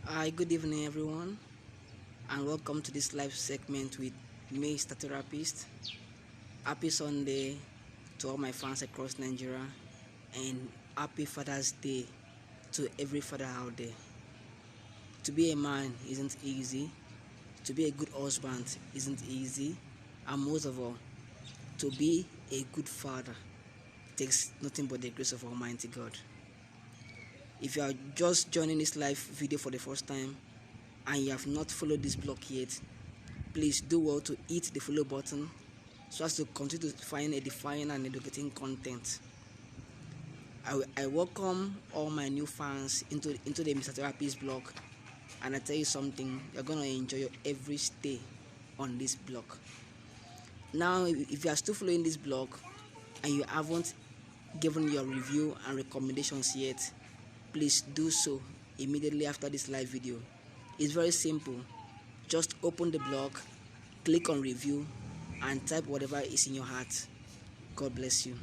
Hi, good evening, everyone, and welcome to this live segment with me, Mr. Therapist. Happy Sunday to all my fans across Nigeria, and happy Father's Day to every father out there. To be a man isn't easy, to be a good husband isn't easy, and most of all, to be a good father takes nothing but the grace of Almighty God. If you are just joining this live video for the first time and you have not followed this blog yet, please do well to hit the follow button so as to continue to find edifying and educating content. I welcome all my new fans into the Mr. Therapist blog, and I tell you something, you're gonna enjoy your every stay on this blog. Now, if you are still following this blog and you haven't given your review and recommendations yet, please do so immediately after this live video. It's very simple. Just open the blog, click on review, and type whatever is in your heart. God bless you.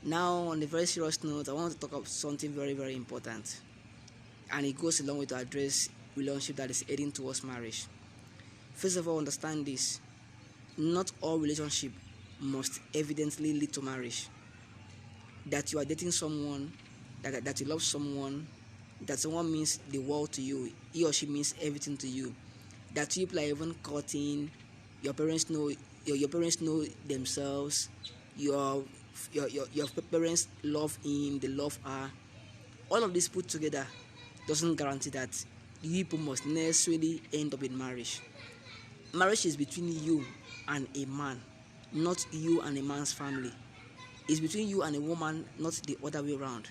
Now, on a very serious note, I want to talk about something very, very important, and it goes along with to address relationship that is heading towards marriage. First of all, understand this: not all relationship must evidently lead to marriage. That you are dating someone, that you love someone, that someone means the world to you, he or she means everything to you, that you people are even courting, your parents know themselves, your parents love him, they love her. All of this put together doesn't guarantee that you people must necessarily end up in marriage. Marriage is between you and a man, not you and a man's family. It's between you and a woman, not the other way around.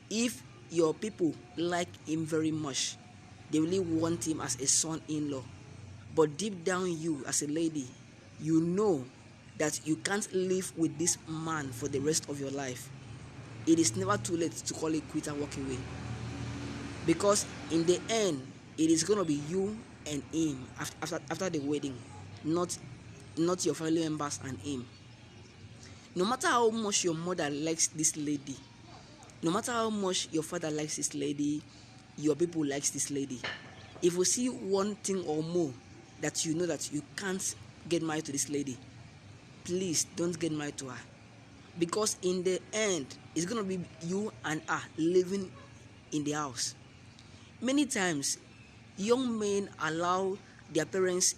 If your people like him very much, they really want him as a son-in-law, but deep down, you as a lady, you know that you can't live with this man for the rest of your life. It is never too late to call it quit and walk away, because in the end, it is going to be you and him after the wedding, not your family members and him. No matter how much your mother likes this lady, no matter how much your father likes this lady, your people likes this lady, if you see one thing or more that you know that you can't get married to this lady, please don't get married to her, because in the end, it's going to be you and her living in the house. Many times, young men allow their parents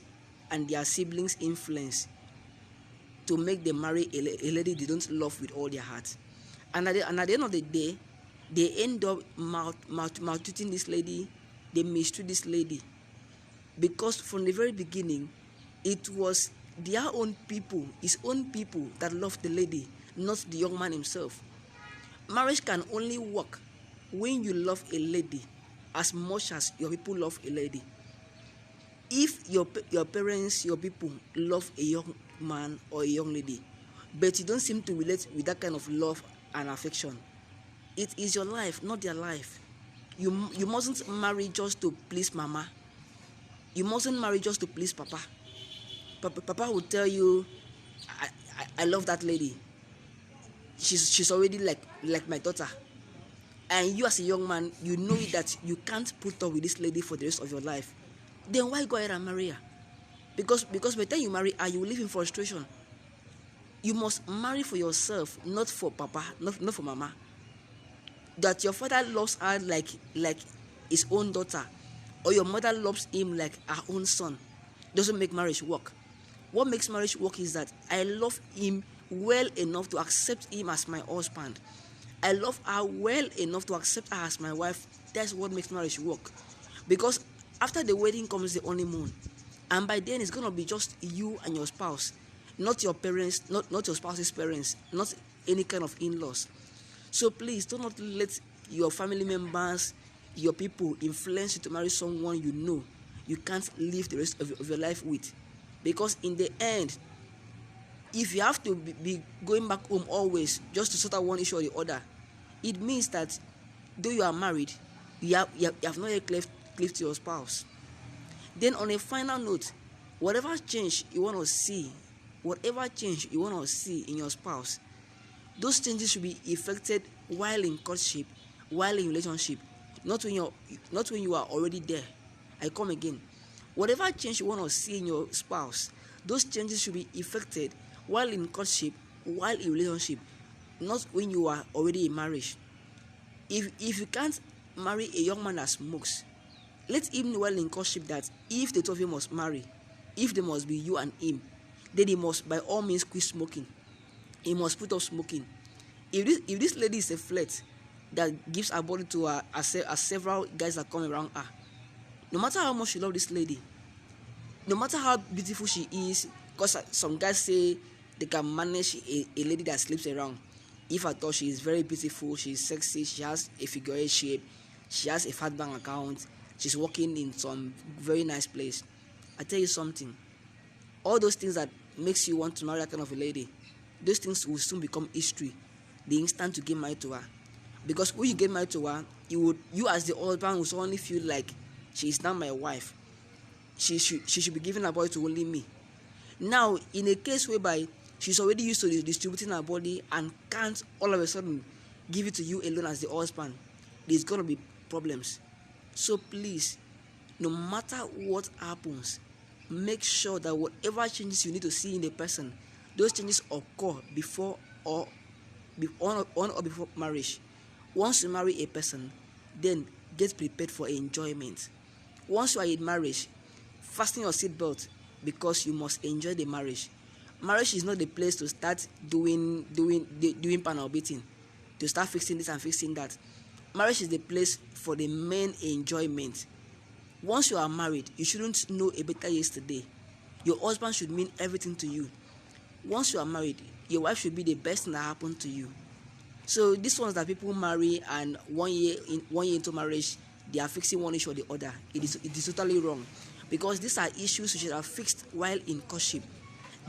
and their siblings' influence to make them marry a lady they don't love with all their heart. And at the end of the day, they end up maltreating this lady, they mistreat this lady. Because from the very beginning, it was their own people, his own people, that loved the lady, not the young man himself. Marriage can only work when you love a lady as much as your people love a lady. If your parents, your people love a young man or a young lady, but you don't seem to relate with that kind of love and affection, it is your life, not their life. You mustn't marry just to please mama. You mustn't marry just to please papa. Papa will tell you, I love that lady. She's already like my daughter. And you as a young man, you know that you can't put up with this lady for the rest of your life. Then why go ahead and marry her? Because by the time you marry her, you will live in frustration. You must marry for yourself, not for papa, not for mama. That your father loves her like his own daughter, or your mother loves him like her own son, doesn't make marriage work. What makes marriage work is that I love him well enough to accept him as my husband. I love her well enough to accept her as my wife. That's what makes marriage work. Because after the wedding comes the honeymoon, and by then it's gonna be just you and your spouse, not your parents, not your spouse's parents, not any kind of in-laws. So please do not let your family members, your people influence you to marry someone you know you can't live the rest of your life with. Because in the end, if you have to be going back home always just to sort out one issue or the other, it means that though you are married, you have not yet cleaved to your spouse. Then on a final note, whatever change you want to see in your spouse, those changes should be effected while in courtship, while in relationship, not when you are already there. I come again. Whatever change you want to see in your spouse, those changes should be effected while in courtship, while in relationship, not when you are already in marriage. If you can't marry a young man that smokes, let him know while in courtship that if the two of you must marry, if there must be you and him, then he must by all means quit smoking. He must put off smoking. If this lady is a flirt that gives her body to her as several guys that come around her, no matter how much you love this lady, no matter how beautiful she is, because some guys say they can manage a lady that sleeps around. If I thought she is very beautiful, she is sexy, she has a figure eight shape, she has a fat bank account, she's working in some very nice place. I tell you something, all those things that makes you want to marry that kind of a lady, those things will soon become history the instant you get married to her. Because when you get married to her, you as the husband will suddenly feel like she is now my wife. She should be giving her body to only me. Now, in a case whereby she's already used to distributing her body and can't all of a sudden give it to you alone as the husband, there's gonna be problems. So please, no matter what happens, make sure that whatever changes you need to see in the person, those changes occur before or before marriage. Once you marry a person, then get prepared for enjoyment. Once you are in marriage, fasten your seatbelt because you must enjoy the marriage. Marriage is not the place to start doing panel beating, to start fixing this and fixing that. Marriage is the place for the main enjoyment. Once you are married, you shouldn't know a better yesterday. Your husband should mean everything to you. Once you are married, your wife should be the best thing that happened to you. So these ones that people marry and 1 year into marriage, they are fixing one issue or the other. It is totally wrong, because these are issues you should have fixed while in courtship.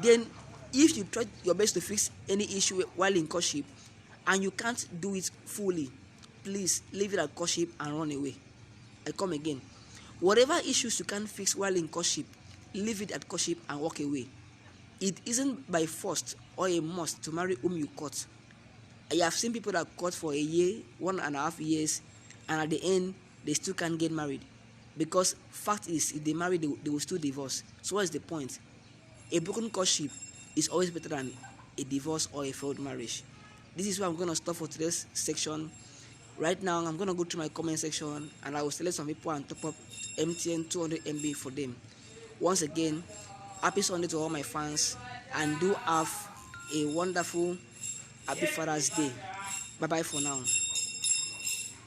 Then, if you try your best to fix any issue while in courtship and you can't do it fully, please leave it at courtship and run away. I come again. Whatever issues you can't fix while in courtship, leave it at courtship and walk away. It isn't by force or a must to marry whom you court. I have seen people that court for a year, 1.5 years, and at the end, they still can't get married. Because fact is, if they marry, they will still divorce. So what is the point? A broken courtship is always better than a divorce or a failed marriage. This is where I'm going to stop for today's section. Right now, I'm going to go to my comment section and I will select some people and top up MTN 200 MB for them. Once again, happy Sunday to all my fans, and do have a wonderful Happy Father's Day. Bye bye for now.